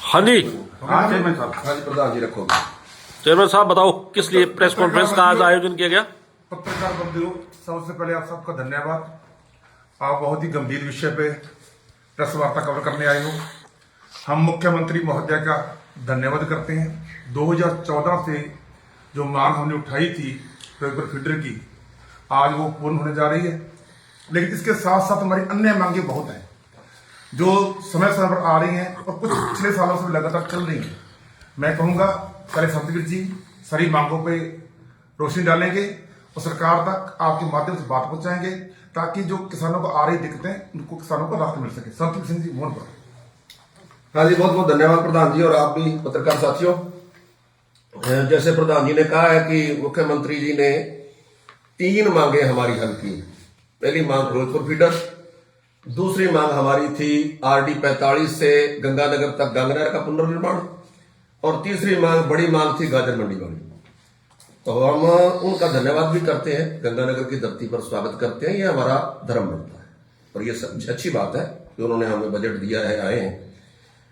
हाँ जी। हाँ चेयरमैन साहब। हाँ जी प्रधान जी रखोगे। चेयरमैन साहब बताओ किस लिए प्रेस कॉन्फ्रेंस का आज आयोजन किया गया? पत्रकार बंधुओं, सबसे पहले आप सबका धन्यवाद। आप बहुत ही गंभीर विषय पे प्रेस वार्ता कवर करने आए हो। हम मुख्यमंत्री महोदय का धन्यवाद करते हैं। 2014 से जो मांग हमने उठाई थी फिरोजपुर फीडर की, आज वो पूर्ण होने जा रही है। लेकिन इसके साथ साथ हमारी अन्य मांगे बहुत हैं जो समय समय पर आ रही हैं और कुछ पिछले सालों से लगातार चल रही हैं। मैं कहूँगा कल संतवीर जी सारी मांगों पे रोशनी डालेंगे और सरकार तक आपके माध्यम से बात पहुंचाएंगे ताकि जो किसानों को आ रही दिक्कतें उनको किसानों को राहत मिल सके। संतवीर सिंह जी मोहन पर। हाँ जी, बहुत बहुत धन्यवाद प्रधान जी और आप भी पत्रकार साथियों। जैसे प्रधान जी ने कहा है कि मुख्यमंत्री जी ने 3 मांगे हमारी हल की। पहली मांग फिरोजपुर फीडर, दूसरी मांग हमारी थी RD 45 से गंगानगर तक गंगनहर का पुनर्निर्माण और तीसरी मांग बड़ी मांग थी गाजर मंडी वाली। तो हम उनका धन्यवाद भी करते हैं, गंगानगर की धरती पर स्वागत करते हैं, ये हमारा धर्म बनता है और ये अच्छी बात है कि उन्होंने हमें बजट दिया है, आए हैं।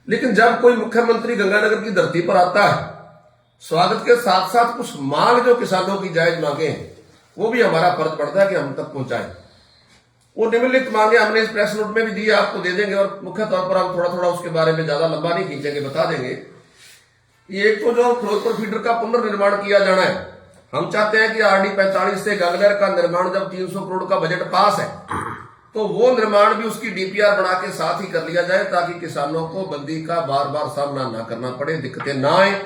लेकिन जब कोई मुख्यमंत्री गंगानगर की धरती पर आता है, स्वागत के साथ साथ कुछ मांग जो किसानों की जायज मांगे हैं वो भी हमारा फर्ज पड़ता है कि हम तक पहुंचाएं। वो निम्नलिखित मांगे हमने इस प्रेस नोट में भी दी है, आपको दे देंगे और मुख्य तौर पर हम थोड़ा थोड़ा उसके बारे में ज्यादा लंबा नहीं खींचेंगे, बता देंगे। एक तो जो फिरोजपुर फीडर का पुनर्निर्माण किया जाना है, हम चाहते हैं कि RD 45 से गंगनहर का निर्माण जब 300 करोड़ का बजट पास है तो वो निर्माण भी उसकी DPR बना के साथ ही कर लिया जाए ताकि किसानों को बंदी का बार बार सामना ना करना पड़े, दिक्कतें ना आए।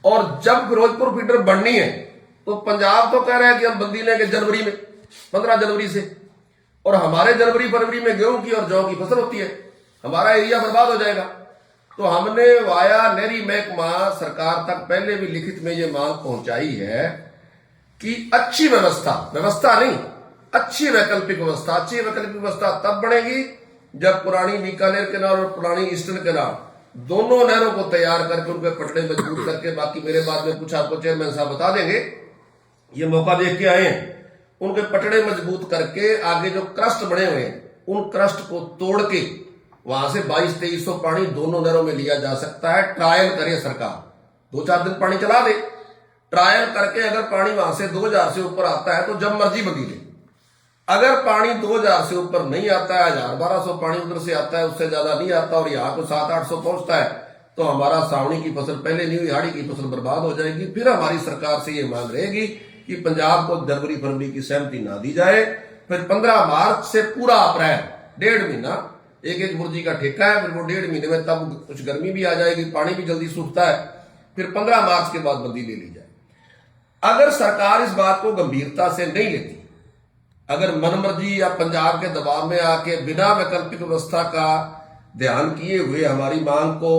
और जब फिरोजपुर फीडर बननी है तो पंजाब तो कह रहा है कि हम बंदी लेंगे जनवरी में, 15 जनवरी से, और हमारे जनवरी फरवरी में गेहूं की और जौ की फसल होती है, हमारा एरिया बर्बाद हो जाएगा। तो हमने वाया नहरी महकमा सरकार तक पहले भी लिखित में ये मांग पहुंचाई है कि अच्छी व्यवस्था नहीं, अच्छी वैकल्पिक व्यवस्था तब बनेगी जब पुरानी बीकानेर केनाल और पुरानी ईस्टर्न केनाल दोनों नहरों को तैयार करके उनके पटड़े मजबूत करके, बाकी मेरे बाद में कुछ आपको चेयरमैन साहब बता देंगे, ये मौका देख के आए हैं, उनके पटड़े मजबूत करके आगे जो क्रस्ट बने हुए हैं उन क्रस्ट को तोड़ के वहां से 2200-2300 पानी दोनों नहरों में लिया जा सकता है। ट्रायल करे सरकार, 2-4 दिन पानी चला दे, ट्रायल करके अगर पानी वहां से 2000 से ऊपर आता है तो जब मर्जी बदली ले। अगर पानी 2000 से ऊपर नहीं आता है, 1000-1200 पानी उधर से आता है, उससे ज्यादा नहीं आता और यहाँ को 700-800 पहुंचता है तो हमारा सावणी की फसल पहले नहीं हुई, हाड़ी की फसल बर्बाद हो जाएगी। फिर हमारी सरकार से ये मांग रहेगी कि पंजाब को जनवरी फरवरी की सहमति ना दी जाए। फिर 15 मार्च से पूरा अप्रैल 1.5 महीना एक मुर्जी का ठेका है, फिर वो 1.5 महीने में तब कुछ गर्मी भी आ जाएगी, पानी भी जल्दी सूखता है, फिर 15 मार्च के बाद बंदी ले ली जाए। अगर सरकार इस बात को गंभीरता से नहीं लेती, अगर मनमर्जी या पंजाब के दबाव में आके बिना वैकल्पिक व्यवस्था का ध्यान किए हुए हमारी मांग को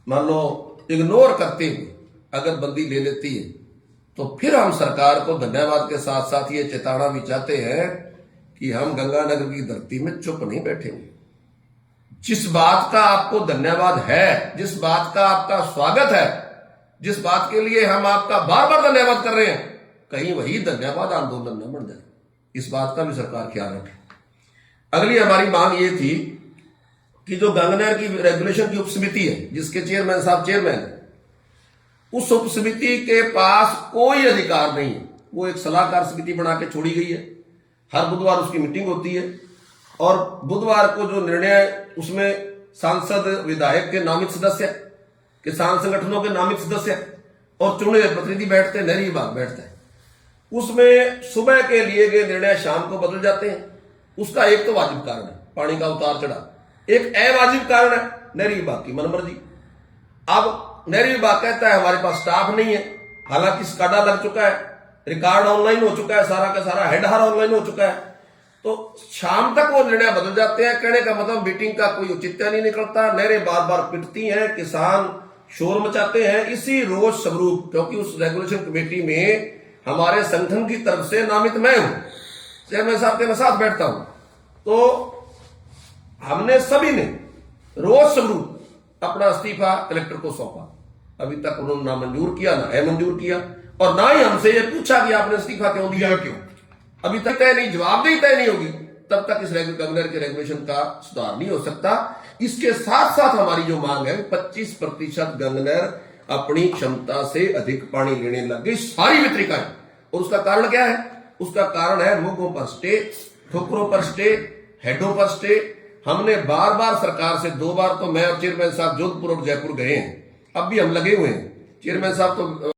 मान लो इग्नोर करते हुए अगर बंदी ले लेती है तो फिर हम सरकार को धन्यवाद के साथ साथ ये चेताना भी चाहते हैं कि हम गंगानगर की धरती में चुप नहीं बैठेंगे। जिस बात का आपको धन्यवाद है, जिस बात का आपका स्वागत है, जिस बात के लिए हम आपका बार बार धन्यवाद कर रहे हैं, कहीं वही धन्यवाद आंदोलन न बन जाए, इस बात का भी सरकार ख्याल रखे। अगली हमारी मांग ये थी कि जो गंगनहर की रेगुलेशन की उपसमिति है जिसके चेयरमैन साहब चेयरमैन है, उस उपसमिति के पास कोई अधिकार नहीं है। वो एक सलाहकार समिति बना के छोड़ी गई है, हर बुधवार उसकी मीटिंग होती है और बुधवार को जो निर्णय उसमें सांसद विधायक के नामित सदस्य, किसान संगठनों के नामित सदस्य और चुने हुए प्रतिनिधि बैठते हैं, नहरी विभाग बैठता है, उसमें सुबह के लिए गए निर्णय शाम को बदल जाते हैं। उसका एक तो वाजिब कारण है पानी का उतार चढ़ाव, एक अवाजिब कारण है नहरी विभाग की मनमर्जी। अब नहरी विभाग कहता है हमारे पास स्टाफ नहीं है, हालांकि स्काडा लग चुका है, रिकॉर्ड ऑनलाइन हो चुका है, सारा का सारा हेडहार ऑनलाइन हो चुका है, तो शाम तक वो निर्णय बदल जाते हैं। कहने का मतलब मीटिंग का कोई औचित्य नहीं निकलता, नहरें बार बार पिटती हैं, किसान शोर मचाते हैं। इसी रोष स्वरूप, क्योंकि उस रेगुलेशन कमेटी में हमारे संगठन की तरफ से नामित मैं हूं, चेयरमैन साहब के मैं साथ बैठता हूं, तो हमने सभी ने रोष स्वरूप अपना इस्तीफा कलेक्टर को सौंपा। अभी तक उन्होंने ना मंजूर किया, ना मंजूर किया और ना ही हमसे ये पूछा कि आपने इस्तीफा क्यों दिया, क्यों। अभी तक तय नहीं, जवाबदेही तय नहीं होगी तब तक इस गंगनहर के रेगुलेशन का सुधार नहीं हो सकता। इसके साथ साथ हमारी जो मांग है 25% गंगनहर अपनी क्षमता से अधिक पानी लेने लग गई, सारी वितरिकाएं। और उसका कारण क्या है? उसका कारण है लोगों पर स्टे, ठोकरों पर स्टे, हेडों पर स्टे। हमने बार बार सरकार से, 2 बार तो मैं और चेयरमैन साहब जोधपुर और जयपुर गए हैं, अब भी हम लगे हुए हैं। चेयरमैन साहब तो